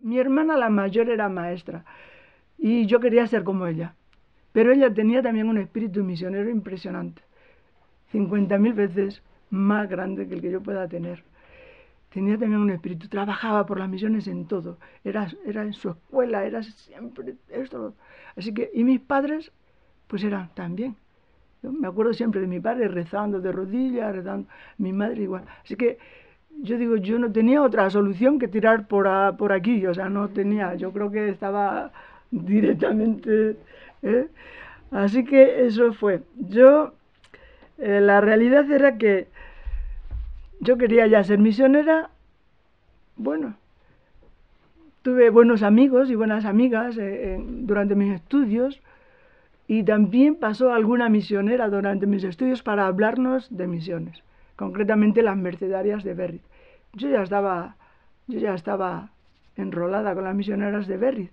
Mi hermana, la mayor, era maestra y yo quería ser como ella. Pero ella tenía también un espíritu misionero impresionante, 50.000 veces más grande que el que yo pueda tener. Tenía también un espíritu, trabajaba por las misiones en todo, era en su escuela, era siempre esto. Así que, y mis padres, pues eran también. Yo me acuerdo siempre de mi padre rezando de rodillas, rezando, mi madre igual. Así que yo digo, yo no tenía otra solución que tirar por aquí, o sea, no tenía, yo creo que estaba directamente, ¿eh? Así que eso fue. La realidad era que yo quería ya ser misionera. Bueno, tuve buenos amigos y buenas amigas durante mis estudios, y también pasó alguna misionera durante mis estudios para hablarnos de misiones, concretamente las mercedarias de Berriz. Yo ya estaba enrolada con las misioneras de Berriz,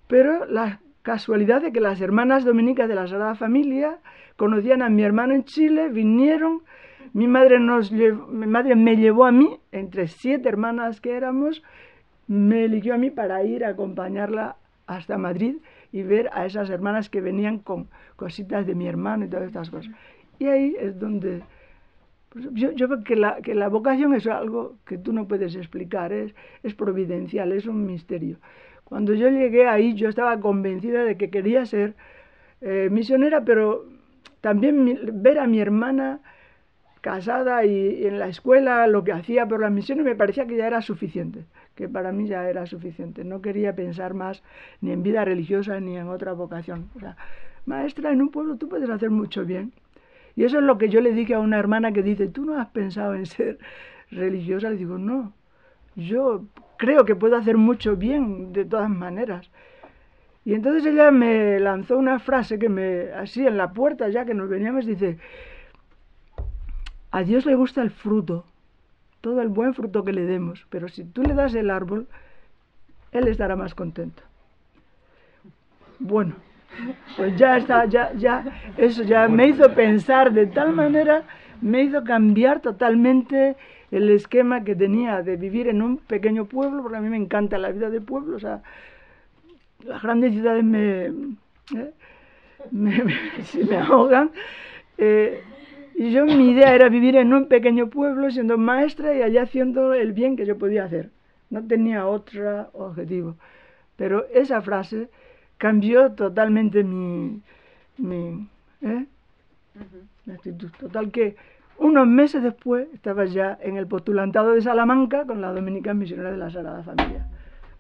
pero la casualidad de que las hermanas dominicas de la Sagrada Familia conocían a mi hermano en Chile, vinieron, mi madre me llevó a mí, entre 7 hermanas que éramos, me eligió a mí para ir a acompañarla hasta Madrid y ver a esas hermanas que venían con cositas de mi hermano y todas estas cosas. Y ahí es donde... Pues yo creo que la vocación es algo que tú no puedes explicar, es providencial, es un misterio. Cuando yo llegué ahí, yo estaba convencida de que quería ser misionera, pero también ver a mi hermana casada y en la escuela lo que hacía por las misiones me parecía que ya era suficiente, que para mí ya era suficiente. No quería pensar más ni en vida religiosa ni en otra vocación. O sea, maestra, en un pueblo tú puedes hacer mucho bien. Y eso es lo que yo le dije a una hermana que dice, ¿tú no has pensado en ser religiosa? Le digo, no, yo creo que puedo hacer mucho bien de todas maneras. Y entonces ella me lanzó una frase así en la puerta ya que nos veníamos, dice, a Dios le gusta el fruto, todo el buen fruto que le demos, pero si tú le das el árbol, Él estará más contento. Bueno, pues ya está, eso ya me hizo pensar de tal manera, me hizo cambiar totalmente el esquema que tenía de vivir en un pequeño pueblo, porque a mí me encanta la vida de pueblo, o sea, las grandes ciudades me ahogan. Y mi idea era vivir en un pequeño pueblo siendo maestra y allá haciendo el bien que yo podía hacer. No tenía otro objetivo. Pero esa frase cambió totalmente mi actitud. Total que unos meses después estaba ya en el postulantado de Salamanca con la Dominica Misionera de la Sagrada Familia.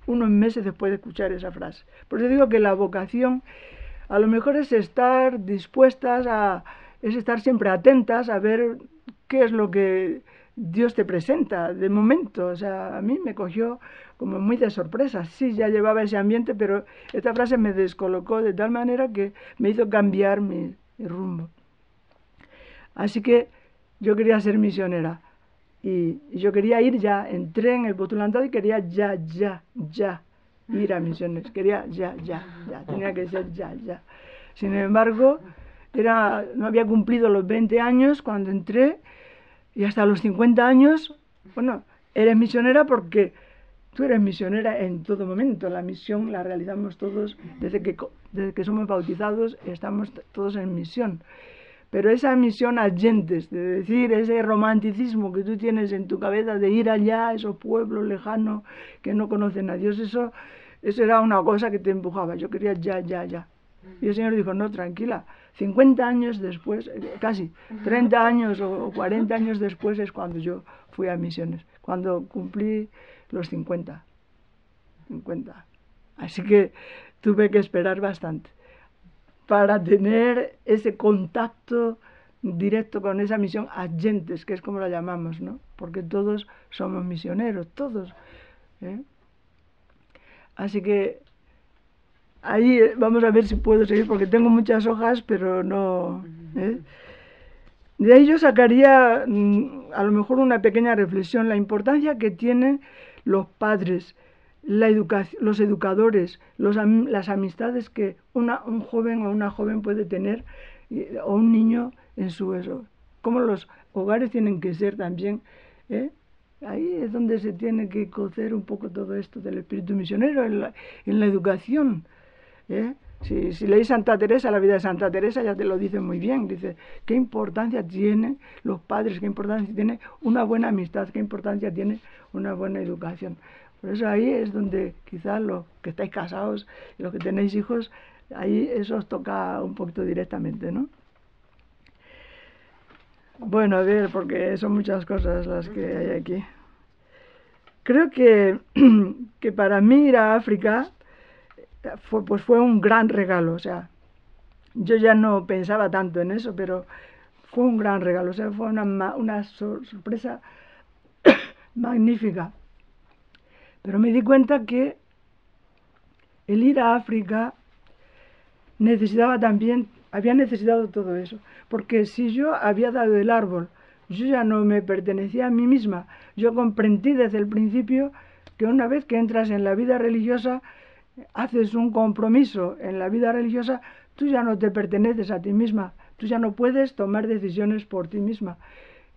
Unos meses después de escuchar esa frase. Por eso digo que la vocación a lo mejor es estar dispuestas es estar siempre atentas a ver qué es lo que Dios te presenta de momento. O sea, a mí me cogió como muy de sorpresa. Sí, ya llevaba ese ambiente, pero esta frase me descolocó de tal manera que me hizo cambiar mi rumbo. Así que yo quería ser misionera. Y yo quería ir ya, entré en el postulantado y quería ya ir a misiones. Quería ya, tenía que ser ya. Sin embargo, no había cumplido los 20 años cuando entré, y hasta los 50 años, bueno, eres misionera porque tú eres misionera en todo momento. La misión la realizamos todos, desde que somos bautizados, estamos todos en misión. Pero esa misión a gentes, de decir, ese romanticismo que tú tienes en tu cabeza de ir allá a esos pueblos lejanos que no conocen a Dios, eso era una cosa que te empujaba. Yo quería ya. Y el Señor dijo, no, tranquila, 50 años después, casi 30 años o 40 años después es cuando yo fui a misiones, cuando cumplí los 50. Así que tuve que esperar bastante para tener ese contacto directo con esa misión a gentes, que es como la llamamos, ¿no? Porque todos somos misioneros, todos. Así que ahí vamos a ver si puedo seguir, porque tengo muchas hojas, pero no... De ahí yo sacaría a lo mejor una pequeña reflexión, la importancia que tienen los padres, los educadores, las amistades que un joven o una joven puede tener, o un niño en su eso. Cómo los hogares tienen que ser también Ahí es donde se tiene que cocer un poco todo esto del espíritu misionero en la educación. ¿Eh? Si leéis Santa Teresa, la vida de Santa Teresa ya te lo dice muy bien. Dice, qué importancia tienen los padres, qué importancia tiene una buena amistad, qué importancia tiene una buena educación. Por eso ahí es donde quizás los que estáis casados y los que tenéis hijos, ahí eso os toca un poquito directamente, ¿no? Bueno, a ver, porque son muchas cosas las que hay aquí. Creo que para mí ir a África fue un gran regalo. O sea, yo ya no pensaba tanto en eso, pero fue un gran regalo. O sea, fue una sorpresa magnífica. Pero me di cuenta que el ir a África había necesitado todo eso. Porque si yo había dado el árbol, yo ya no me pertenecía a mí misma. Yo comprendí desde el principio que una vez que entras en la vida religiosa, haces un compromiso en la vida religiosa, tú ya no te perteneces a ti misma. Tú ya no puedes tomar decisiones por ti misma.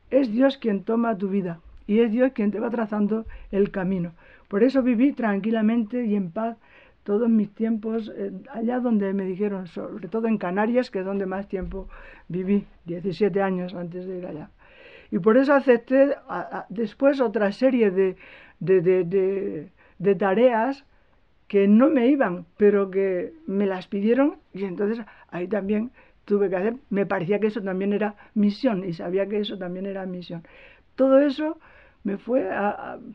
Es Dios quien toma tu vida y es Dios quien te va trazando el camino. Por eso viví tranquilamente y en paz todos mis tiempos allá donde me dijeron, sobre todo en Canarias, que es donde más tiempo viví, 17 años antes de ir allá. Y por eso acepté después otra serie de tareas que no me iban, pero que me las pidieron y entonces ahí también tuve que hacer. Me parecía que eso también era misión y sabía que eso también era misión. Todo eso me fue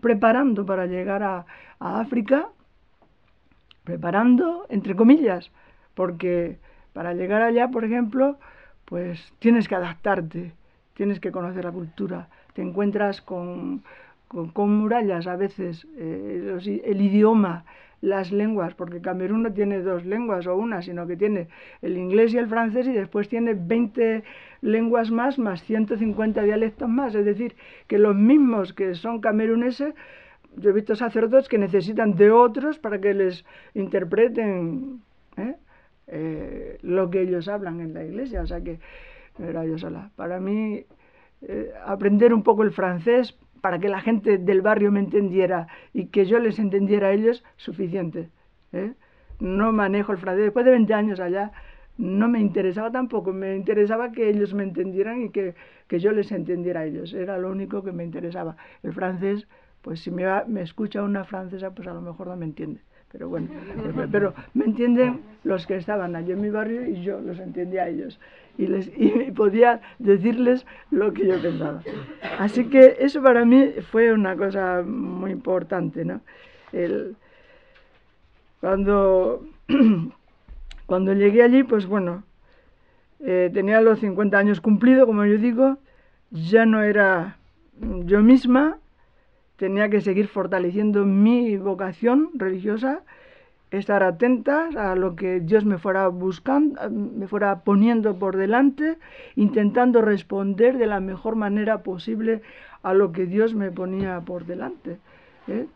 preparando para llegar a África, preparando entre comillas, porque para llegar allá, por ejemplo, pues tienes que adaptarte, tienes que conocer la cultura, te encuentras con murallas a veces, el idioma, las lenguas, porque Camerún no tiene dos lenguas o una, sino que tiene el inglés y el francés y después tiene 20 lenguas más 150 dialectos más, es decir, que los mismos que son cameruneses, yo he visto sacerdotes que necesitan de otros para que les interpreten lo que ellos hablan en la iglesia, o sea que no era yo sola. Para mí, aprender un poco el francés para que la gente del barrio me entendiera y que yo les entendiera a ellos, suficiente. No manejo el francés. Después de 20 años allá, no me interesaba tampoco. Me interesaba que ellos me entendieran y que yo les entendiera a ellos. Era lo único que me interesaba. El francés, pues si me escucha una francesa, pues a lo mejor no me entiende. Pero bueno, pero me entienden los que estaban allí en mi barrio y yo los entendía a ellos. Y podía decirles lo que yo pensaba. Así que eso para mí fue una cosa muy importante, ¿no? Cuando llegué allí, pues bueno, tenía los 50 años cumplidos, como yo digo, ya no era yo misma, tenía que seguir fortaleciendo mi vocación religiosa, estar atenta a lo que Dios me fuera buscando, me fuera poniendo por delante, intentando responder de la mejor manera posible a lo que Dios me ponía por delante.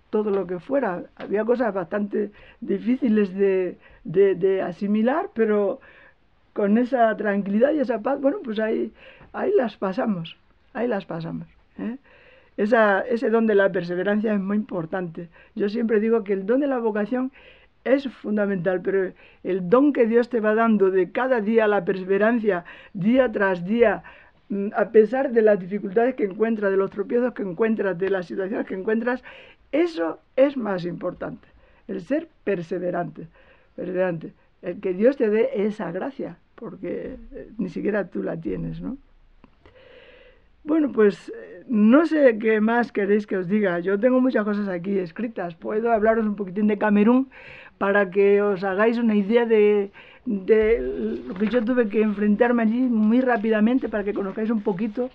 Todo lo que fuera. Había cosas bastante difíciles de asimilar, pero con esa tranquilidad y esa paz, bueno, pues ahí las pasamos, Ese don de la perseverancia es muy importante. Yo siempre digo que el don de la vocación es fundamental, pero el don que Dios te va dando de cada día, la perseverancia, día tras día, a pesar de las dificultades que encuentras, de los tropiezos que encuentras, de las situaciones que encuentras, eso es más importante, el ser perseverante, el que Dios te dé esa gracia, porque ni siquiera tú la tienes, ¿no? Bueno, pues no sé qué más queréis que os diga. Yo tengo muchas cosas aquí escritas. Puedo hablaros un poquitín de Camerún para que os hagáis una idea de lo que yo tuve que enfrentarme allí muy rápidamente para que conozcáis un poquito,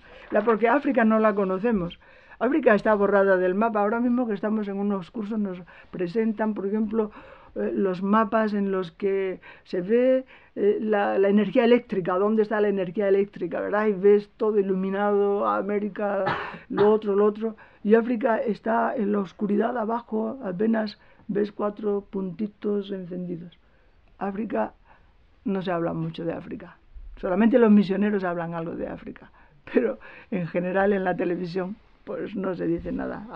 porque África no la conocemos. África está borrada del mapa. Ahora mismo que estamos en unos cursos nos presentan, por ejemplo, los mapas en los que se ve la energía eléctrica, dónde está la energía eléctrica, ¿verdad? Y ves todo iluminado, América, lo otro, y África está en la oscuridad abajo, apenas ves 4 puntitos encendidos. África, no se habla mucho de África, solamente los misioneros hablan algo de África, pero en general en la televisión pues no se dice nada.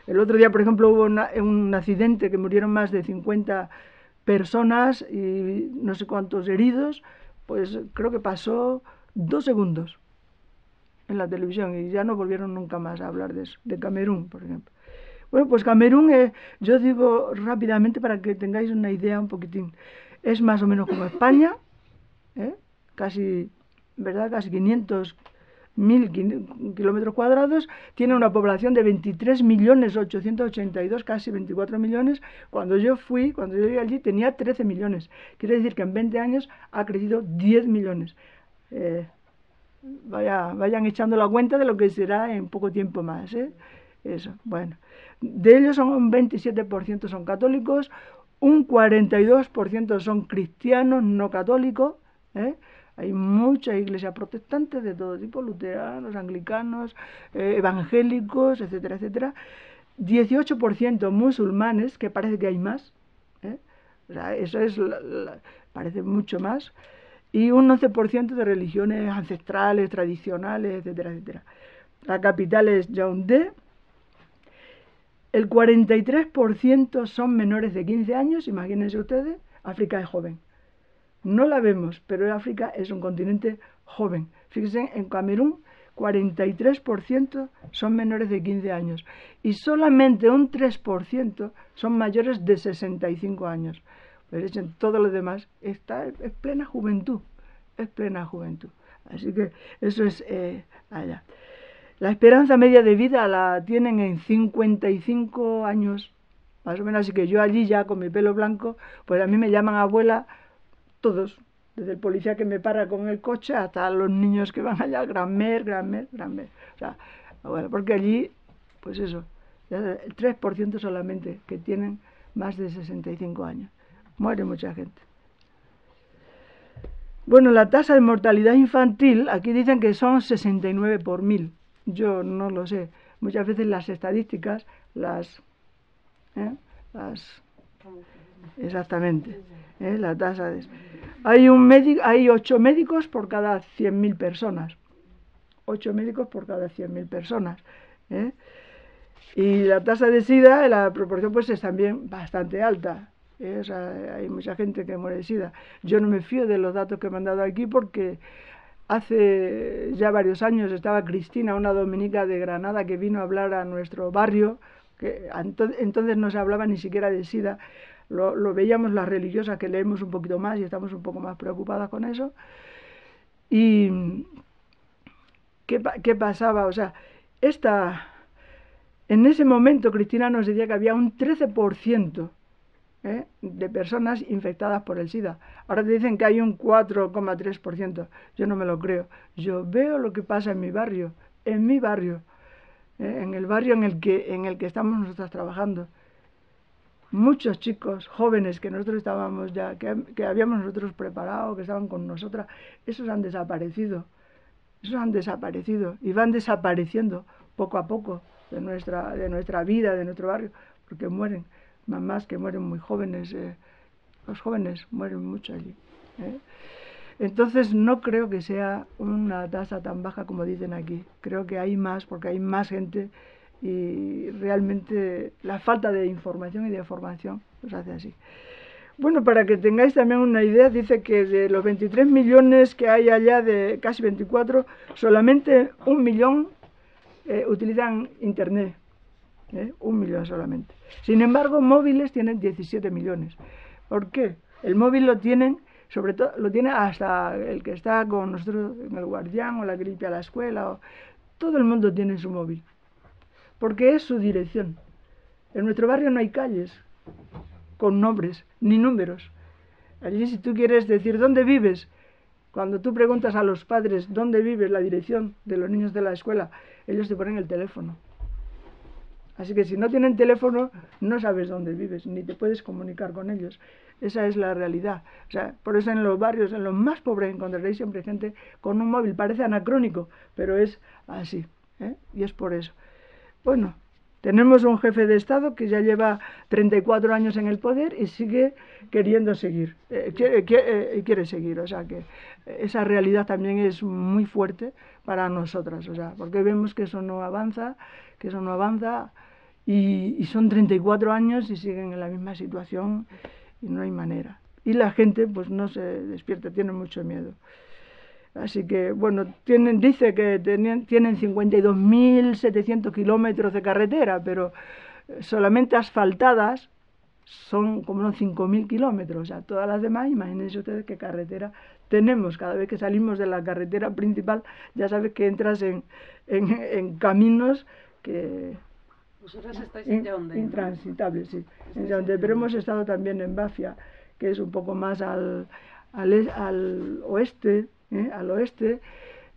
El otro día, por ejemplo, hubo un accidente que murieron más de 50 personas y no sé cuántos heridos, pues creo que pasó 2 segundos en la televisión y ya no volvieron nunca más a hablar de eso, de Camerún, por ejemplo. Bueno, pues Camerún, yo digo rápidamente para que tengáis una idea un poquitín, es más o menos como España, casi, ¿verdad? Casi 500.000 kilómetros cuadrados, tiene una población de 23.882.000, casi 24 millones. Cuando yo llegué allí tenía 13 millones. Quiere decir que en 20 años ha crecido 10 millones. Vayan echando la cuenta de lo que será en poco tiempo más. Eso, bueno. De ellos un 27% son católicos, un 42% son cristianos no católicos. Hay muchas iglesias protestantes de todo tipo, luteranos, anglicanos, evangélicos, etcétera, etcétera. 18% musulmanes, que parece que hay más. O sea, eso es parece mucho más. Y un 11% de religiones ancestrales, tradicionales, etcétera, etcétera. La capital es Yaoundé. El 43% son menores de 15 años, imagínense ustedes, África es joven. No la vemos, pero África es un continente joven. Fíjense, en Camerún, 43% son menores de 15 años y solamente un 3% son mayores de 65 años. Pues en todo lo demás es plena juventud, Así que eso es allá. La esperanza media de vida la tienen en 55 años, más o menos, así que yo allí ya con mi pelo blanco, pues a mí me llaman abuela todos, desde el policía que me para con el coche hasta los niños que van allá, gran-mère. O sea, bueno, porque allí, pues eso, el 3% solamente que tienen más de 65 años. Muere mucha gente. Bueno, la tasa de mortalidad infantil, aquí dicen que son 69 por 1000. Yo no lo sé. Muchas veces las estadísticas, exactamente, la tasa de... Hay 8 médicos por cada 100.000 personas. 8 médicos por cada 100.000 personas. Y la tasa de SIDA, la proporción pues es también bastante alta. O sea, hay mucha gente que muere de SIDA. Yo no me fío de los datos que me han dado aquí porque hace ya varios años estaba Cristina, una dominica de Granada, que vino a hablar a nuestro barrio, que entonces no se hablaba ni siquiera de SIDA. Lo veíamos las religiosas que leemos un poquito más y estamos un poco más preocupadas con eso. Y ¿qué pasaba? O sea, en ese momento Cristina nos decía que había un 13% de personas infectadas por el SIDA. Ahora te dicen que hay un 4,3%. Yo no me lo creo. Yo veo lo que pasa en mi barrio, en el barrio en el que estamos nosotros trabajando. Muchos chicos jóvenes que nosotros estábamos ya, que habíamos nosotros preparado, que estaban con nosotras, esos han desaparecido y van desapareciendo poco a poco de nuestra vida, de nuestro barrio, porque mueren. Mamás que mueren muy jóvenes, los jóvenes mueren mucho allí. Entonces no creo que sea una tasa tan baja como dicen aquí. Creo que hay más, porque hay más gente y realmente la falta de información y de formación los hace así. Bueno, para que tengáis también una idea, dice que de los 23 millones que hay allá, de casi 24, solamente 1 millón utilizan Internet. 1 millón solamente. Sin embargo, móviles tienen 17 millones. ¿Por qué? El móvil lo tienen, sobre todo, lo tiene hasta el que está con nosotros en el guardián o la que limpia la escuela. Todo el mundo tiene su móvil. Porque es su dirección. En nuestro barrio no hay calles con nombres ni números. Allí, si tú quieres decir dónde vives, cuando tú preguntas a los padres dónde vives, la dirección de los niños de la escuela, ellos te ponen el teléfono. Así que si no tienen teléfono, no sabes dónde vives, ni te puedes comunicar con ellos. Esa es la realidad. O sea, por eso en los barrios, en los más pobres, encontraréis siempre gente con un móvil. Parece anacrónico, pero es así. Y es por eso. Bueno, Tenemos un jefe de Estado que ya lleva 34 años en el poder y sigue queriendo seguir, quiere seguir, o sea que esa realidad también es muy fuerte para nosotras, o sea, porque vemos que eso no avanza, y son 34 años y siguen en la misma situación y no hay manera. Y la gente pues no se despierta, tiene mucho miedo. Así que, bueno, dice que tienen 52.700 kilómetros de carretera, pero solamente asfaltadas son como unos 5.000 kilómetros. O sea, todas las demás, imagínense ustedes qué carretera tenemos. Cada vez que salimos de la carretera principal, ya sabes que entras en caminos que... Vosotras estáis en Yaoundé, ¿no? Intransitables, sí. En Yaoundé, pero hemos estado también en Bafia, que es un poco más al oeste, al oeste,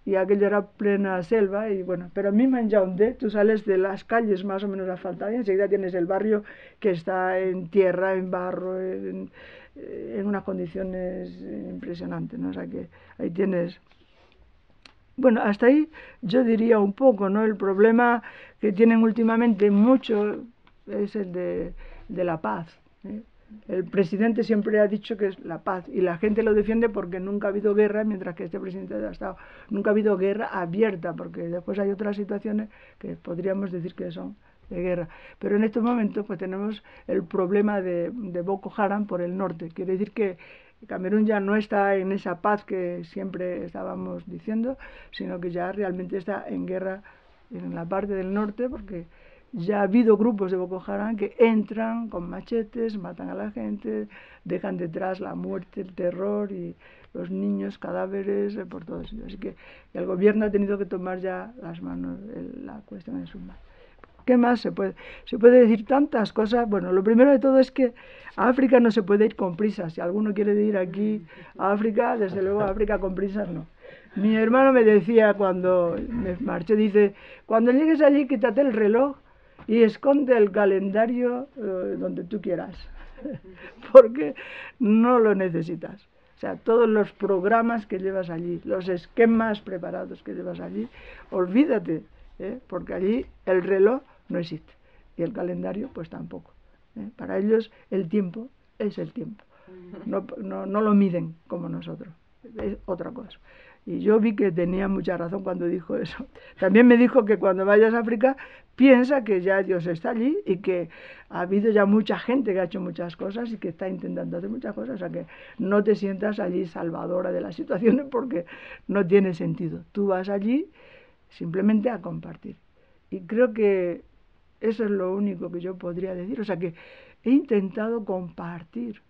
y aquello era plena selva, y bueno, pero mismo en Yaoundé tú sales de las calles más o menos asfaltadas y enseguida tienes el barrio que está en tierra, en barro, en unas condiciones impresionantes, ¿no? O sea que ahí tienes... Bueno, hasta ahí yo diría un poco, ¿no? El problema que tienen últimamente mucho es el de la paz, ¿eh? El presidente siempre ha dicho que es la paz y la gente lo defiende porque nunca ha habido guerra, mientras que este presidente ha estado, nunca ha habido guerra abierta, porque después hay otras situaciones que podríamos decir que son de guerra. Pero en estos momentos pues tenemos el problema de Boko Haram por el norte. Quiere decir que Camerún ya no está en esa paz que siempre estábamos diciendo, sino que ya realmente está en guerra en la parte del norte, porque ya ha habido grupos de Boko Haram que entran con machetes, matan a la gente, dejan detrás la muerte, el terror y los niños, cadáveres, por todo eso. Así que el gobierno ha tenido que tomar ya las manos, la cuestión en sus manos. ¿Qué más se puede? Se puede decir tantas cosas. Bueno, lo primero de todo es que a África no se puede ir con prisas. Si alguno quiere ir aquí a África, desde luego a África con prisas no. Mi hermano me decía cuando me marché, dice, cuando llegues allí quítate el reloj y esconde el calendario donde tú quieras, porque no lo necesitas. O sea, todos los programas que llevas allí, los esquemas preparados que llevas allí, olvídate, porque allí el reloj no existe y el calendario pues tampoco. Para ellos el tiempo es el tiempo, no lo miden como nosotros, es otra cosa. Y yo vi que tenía mucha razón cuando dijo eso. También me dijo que cuando vayas a África piensa que ya Dios está allí y que ha habido ya mucha gente que ha hecho muchas cosas y que está intentando hacer muchas cosas. O sea que no te sientas allí salvadora de las situaciones porque no tiene sentido. Tú vas allí simplemente a compartir. Y creo que eso es lo único que yo podría decir. O sea que he intentado compartir.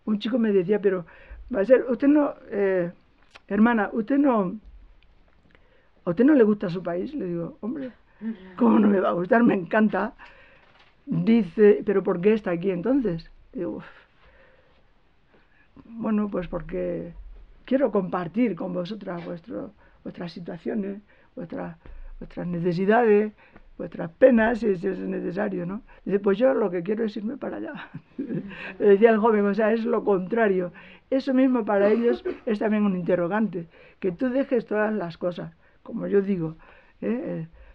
Un chico me decía, pero va a ser, usted no... hermana, ¿a usted no le gusta su país? Le digo, hombre, ¿cómo no me va a gustar? Me encanta. Dice, ¿pero por qué está aquí entonces? Digo, bueno, pues porque quiero compartir con vosotras vuestras situaciones, vuestras necesidades, vuestras penas, si es necesario, ¿no? Dice, pues yo lo que quiero es irme para allá. Le decía el joven, o sea, es lo contrario. Eso mismo para ellos es también un interrogante, que tú dejes todas las cosas, como yo digo,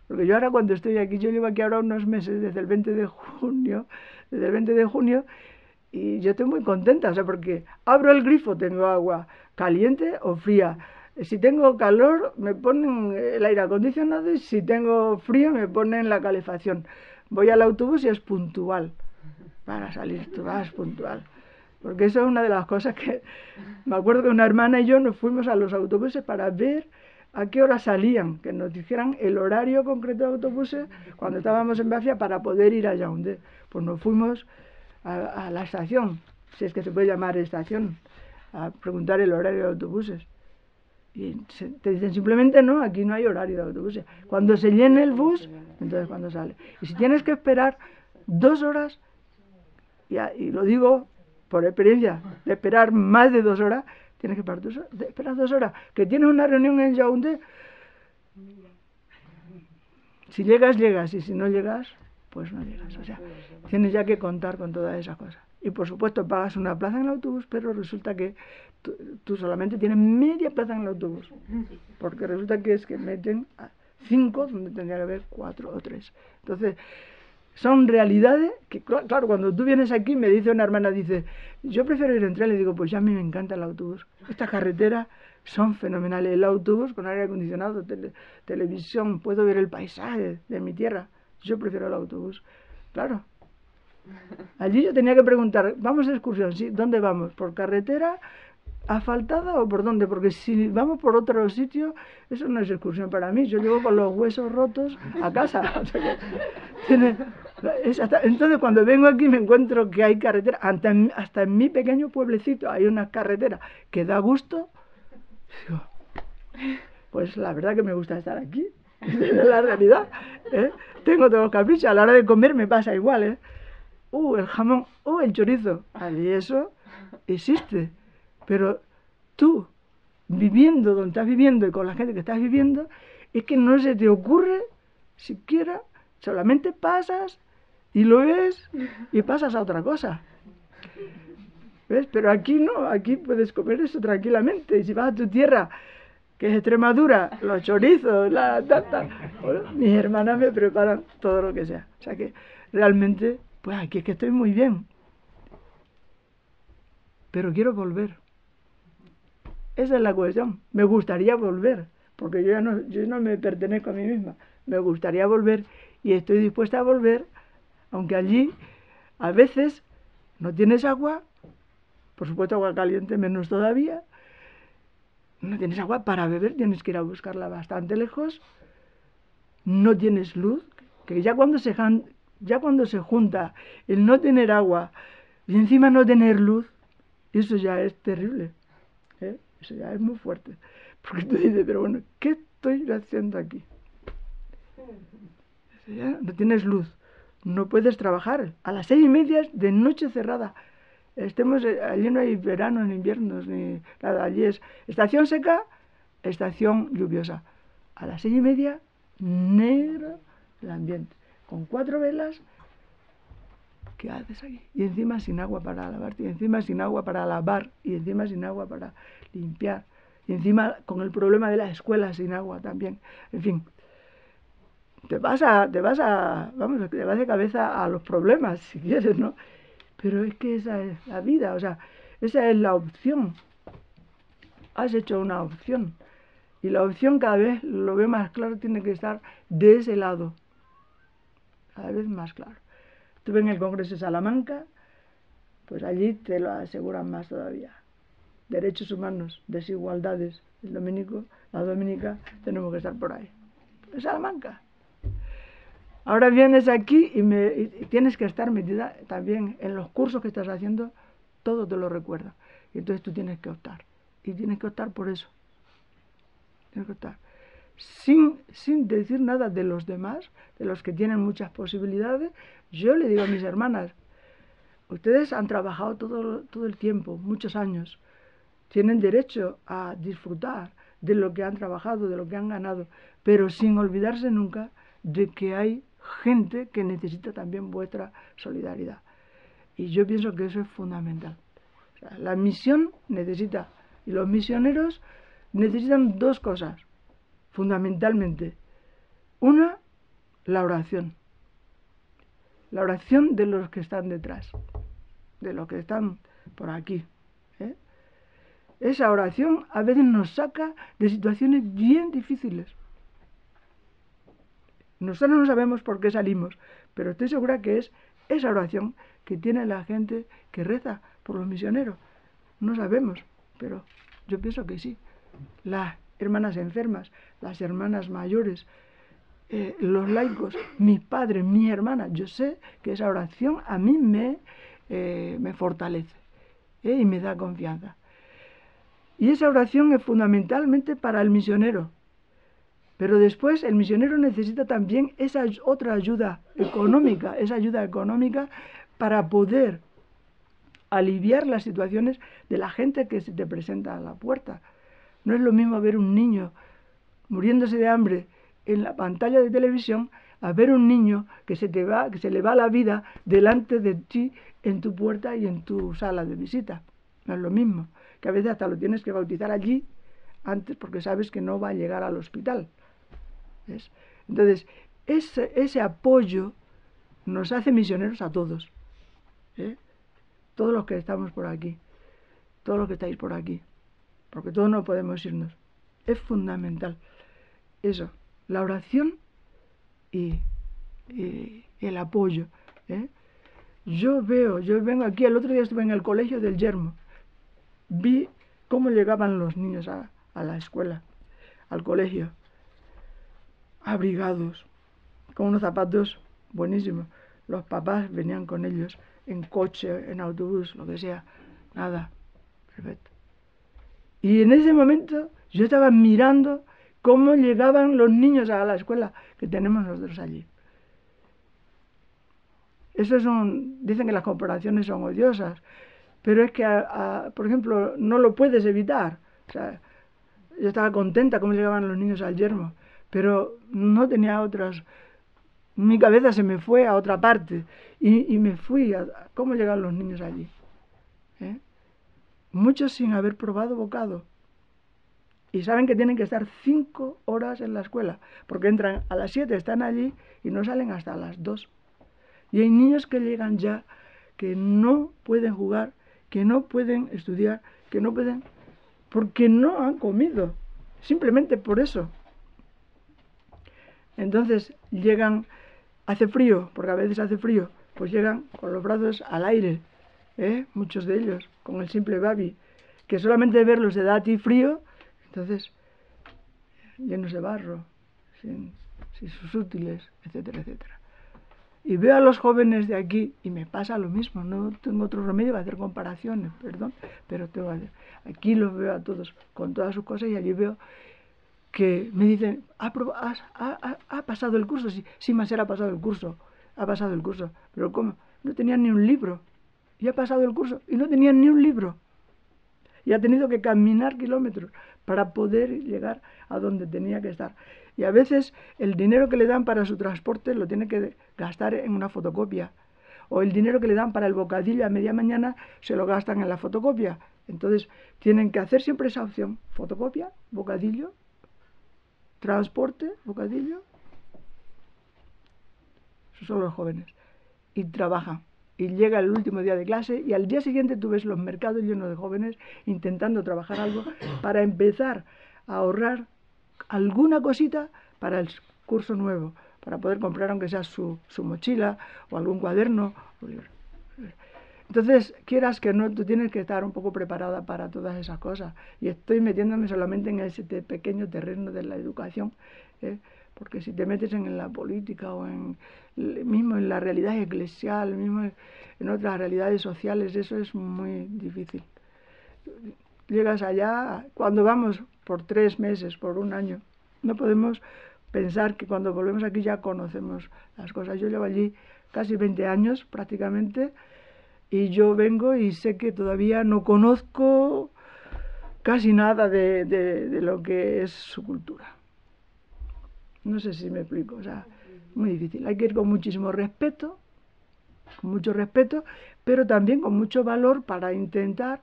porque yo ahora cuando estoy aquí, yo llevo aquí ahora unos meses, desde el 20 de junio, y yo estoy muy contenta, o sea, porque abro el grifo, tengo agua caliente o fría. Si tengo calor, me ponen el aire acondicionado y si tengo frío, me ponen la calefacción. Voy al autobús y es puntual. Para salir, tú vas puntual. Porque eso es una de las cosas que... Me acuerdo que una hermana y yo nos fuimos a los autobuses para ver a qué hora salían, que nos dijeran el horario concreto de autobuses cuando estábamos en Bafia para poder ir a Yaoundé. Pues nos fuimos a la estación, si es que se puede llamar estación, a preguntar el horario de autobuses. Y te dicen simplemente no, aquí no hay horario de autobuses. Cuando se llene el bus, entonces cuando sale. Y si tienes que esperar 2 horas, y lo digo por experiencia, de esperar más de 2 horas, tienes que esperar 2 horas. Que tienes una reunión en Yaoundé, si llegas, llegas, y si no llegas, pues no llegas. O sea, tienes ya que contar con todas esas cosas. Y por supuesto pagas una plaza en el autobús, pero resulta que tú solamente tienes media plaza en el autobús, porque resulta que es que meten 5 donde tendría que haber 4 o 3. Entonces, son realidades que, claro, cuando tú vienes aquí, me dice una hermana, dice, yo prefiero ir en tren, le digo, pues ya a mí me encanta el autobús. Estas carreteras son fenomenales. El autobús con aire acondicionado, televisión, puedo ver el paisaje de mi tierra. Yo prefiero el autobús. Claro. Allí yo tenía que preguntar, ¿vamos de excursión? Sí, ¿dónde vamos? ¿Por carretera asfaltada o por dónde? Porque si vamos por otro sitio, eso no es excursión para mí. Yo llego con los huesos rotos a casa. O sea que entonces cuando vengo aquí me encuentro que hay carreteras, hasta en mi pequeño pueblecito hay una carretera que da gusto. Digo, pues la verdad que me gusta estar aquí. Es la realidad. Tengo todos los caprichos. A la hora de comer me pasa igual. El jamón, el chorizo. Allí eso existe. Pero tú, viviendo donde estás viviendo y con la gente que estás viviendo, es que no se te ocurre siquiera, solamente pasas y lo ves y pasas a otra cosa. ¿Ves? Pero aquí no, aquí puedes comer eso tranquilamente. Y si vas a tu tierra, que es Extremadura, los chorizos, bueno, mis hermanas me preparan todo lo que sea. O sea que realmente, pues aquí es que estoy muy bien. Pero quiero volver. Esa es la cuestión. Me gustaría volver, porque yo no me pertenezco a mí misma. Me gustaría volver y estoy dispuesta a volver, aunque allí a veces no tienes agua, por supuesto agua caliente menos todavía, no tienes agua para beber, tienes que ir a buscarla bastante lejos, no tienes luz, que ya cuando se junta el no tener agua y encima no tener luz, eso ya es terrible. Eso ya es muy fuerte. Porque tú dices, pero bueno, ¿qué estoy haciendo aquí? Ya no tienes luz, no puedes trabajar. A las 6:30 de noche cerrada. Allí no hay verano ni inviernos, ni nada. Allí es estación seca, estación lluviosa. A las 6:30, negro el ambiente. Con 4 velas, ¿qué haces aquí? Y encima sin agua para lavarte, y encima sin agua para lavar, y encima sin agua para limpiar, y encima con el problema de la escuela sin agua también. En fin, te vas de cabeza a los problemas, si quieres, ¿no? Pero es que esa es la vida, o sea, esa es la opción. Has hecho una opción. Y la opción cada vez, lo veo más claro, tiene que estar de ese lado. Cada vez más claro. Estuve en el Congreso de Salamanca, pues allí te lo aseguran más todavía. Derechos humanos, desigualdades. La dominica, tenemos que estar por ahí. En Salamanca. Ahora vienes aquí y tienes que estar metida también en los cursos que estás haciendo, todo te lo recuerda. Y entonces tú tienes que optar. Y tienes que optar por eso. Tienes que optar. Sin decir nada de los demás, de los que tienen muchas posibilidades, yo le digo a mis hermanas, ustedes han trabajado todo el tiempo, muchos años, tienen derecho a disfrutar de lo que han trabajado, de lo que han ganado, pero sin olvidarse nunca de que hay gente que necesita también vuestra solidaridad. Y yo pienso que eso es fundamental. O sea, la misión necesita, y los misioneros necesitan 2 cosas, fundamentalmente. Una, la oración. La oración de los que están detrás, de los que están por aquí. Esa oración a veces nos saca de situaciones bien difíciles. Nosotros no sabemos por qué salimos, pero estoy segura que es esa oración que tiene la gente que reza por los misioneros. No sabemos, pero yo pienso que sí. Las hermanas enfermas, las hermanas mayores, los laicos, mis padres, mis hermanas. Yo sé que esa oración a mí me fortalece y me da confianza. Y esa oración es fundamentalmente para el misionero. Pero después el misionero necesita también esa otra ayuda económica, para poder aliviar las situaciones de la gente que se te presenta a la puerta. No es lo mismo ver un niño muriéndose de hambre en la pantalla de televisión a ver un niño que se le va la vida delante de ti en tu puerta y en tu sala de visita. No es lo mismo, que a veces hasta lo tienes que bautizar allí antes porque sabes que no va a llegar al hospital. ¿ves? Entonces, ese apoyo nos hace misioneros a todos, ¿eh? Todos los que estamos por aquí, todos los que estáis por aquí, porque todos no podemos irnos. Es fundamental eso, la oración y el apoyo, ¿eh? Yo vengo aquí, el otro día estuve en el colegio del Yermo, vi cómo llegaban los niños a la escuela, al colegio, abrigados, con unos zapatos buenísimos. Los papás venían con ellos en coche, en autobús, lo que sea, nada, perfecto. Y en ese momento yo estaba mirando cómo llegaban los niños a la escuela que tenemos nosotros allí. Dicen que las comparaciones son odiosas, pero es que, por ejemplo, no lo puedes evitar. O sea, yo estaba contenta cómo llegaban los niños al Yermo, pero no tenía otras. Mi cabeza se me fue a otra parte y me fui a cómo llegan los niños allí, ¿eh? Muchos sin haber probado bocado. Y saben que tienen que estar 5 horas en la escuela, porque entran a las 7, están allí y no salen hasta las 2. Y hay niños que llegan ya, que no pueden jugar, que no pueden estudiar, que no pueden, porque no han comido, simplemente por eso. Entonces llegan, hace frío, porque a veces hace frío, pues llegan con los brazos al aire, muchos de ellos, con el simple babi, que solamente verlos de edad y frío, entonces llenos de barro, sin sus útiles, etcétera, etcétera. Y veo a los jóvenes de aquí y me pasa lo mismo, no tengo otro remedio que hacer comparaciones, perdón, pero aquí los veo a todos con todas sus cosas y allí veo que me dicen, ¿ha pasado el curso? Sí, Maser, ha pasado el curso, pero ¿cómo? No tenían ni un libro, y ha pasado el curso y no tenían ni un libro, y ha tenido que caminar kilómetros para poder llegar a donde tenía que estar. Y a veces el dinero que le dan para su transporte lo tiene que gastar en una fotocopia. O el dinero que le dan para el bocadillo a media mañana se lo gastan en la fotocopia. Entonces tienen que hacer siempre esa opción. Fotocopia, bocadillo, transporte, bocadillo. Esos son los jóvenes. Y trabajan. Y llega el último día de clase y al día siguiente tú ves los mercados llenos de jóvenes intentando trabajar algo para empezar a ahorrar alguna cosita para el curso nuevo, para poder comprar aunque sea su mochila o algún cuaderno. Entonces, quieras que no, tú tienes que estar un poco preparada para todas esas cosas. Y estoy metiéndome solamente en ese pequeño terreno de la educación, porque si te metes en la política o mismo en la realidad eclesial, mismo en otras realidades sociales, eso es muy difícil. Llegas allá, cuando vamos por 3 meses, por 1 año, no podemos pensar que cuando volvemos aquí ya conocemos las cosas. Yo llevo allí casi 20 años prácticamente y yo vengo y sé que todavía no conozco casi nada de lo que es su cultura. No sé si me explico, o sea, muy difícil. Hay que ir con muchísimo respeto, con mucho respeto, pero también con mucho valor para intentar,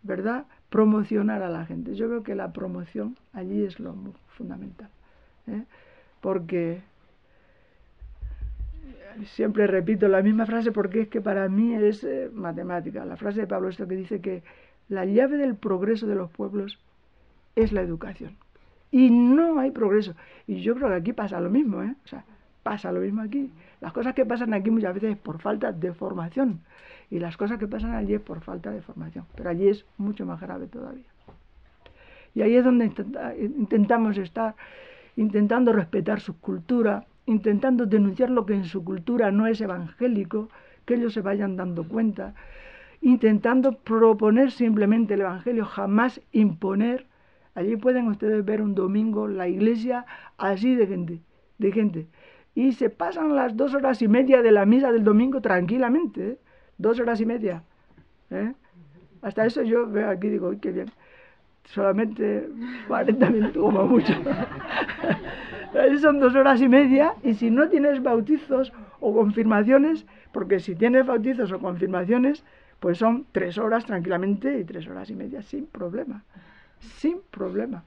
¿verdad?, promocionar a la gente. Yo veo que la promoción allí es lo fundamental, porque siempre repito la misma frase porque es que para mí es matemática. La frase de Pablo esto que dice que la llave del progreso de los pueblos es la educación. Y no hay progreso. Y yo creo que aquí pasa lo mismo, o sea, pasa lo mismo aquí. Las cosas que pasan aquí muchas veces es por falta de formación. Y las cosas que pasan allí es por falta de formación. Pero allí es mucho más grave todavía. Y ahí es donde intentamos estar, intentando respetar su cultura, intentando denunciar lo que en su cultura no es evangélico, que ellos se vayan dando cuenta, intentando proponer simplemente el evangelio, jamás imponer. Allí pueden ustedes ver un domingo la iglesia así de gente. Y se pasan las 2 horas y media de la misa del domingo tranquilamente, 2 horas y media. Hasta eso yo veo aquí y digo, uy, qué bien. Solamente 40 minutos como mucho. Son 2 horas y media y si no tienes bautizos o confirmaciones, porque si tienes bautizos o confirmaciones, pues son 3 horas tranquilamente y 3 horas y media sin problema. Sin problema.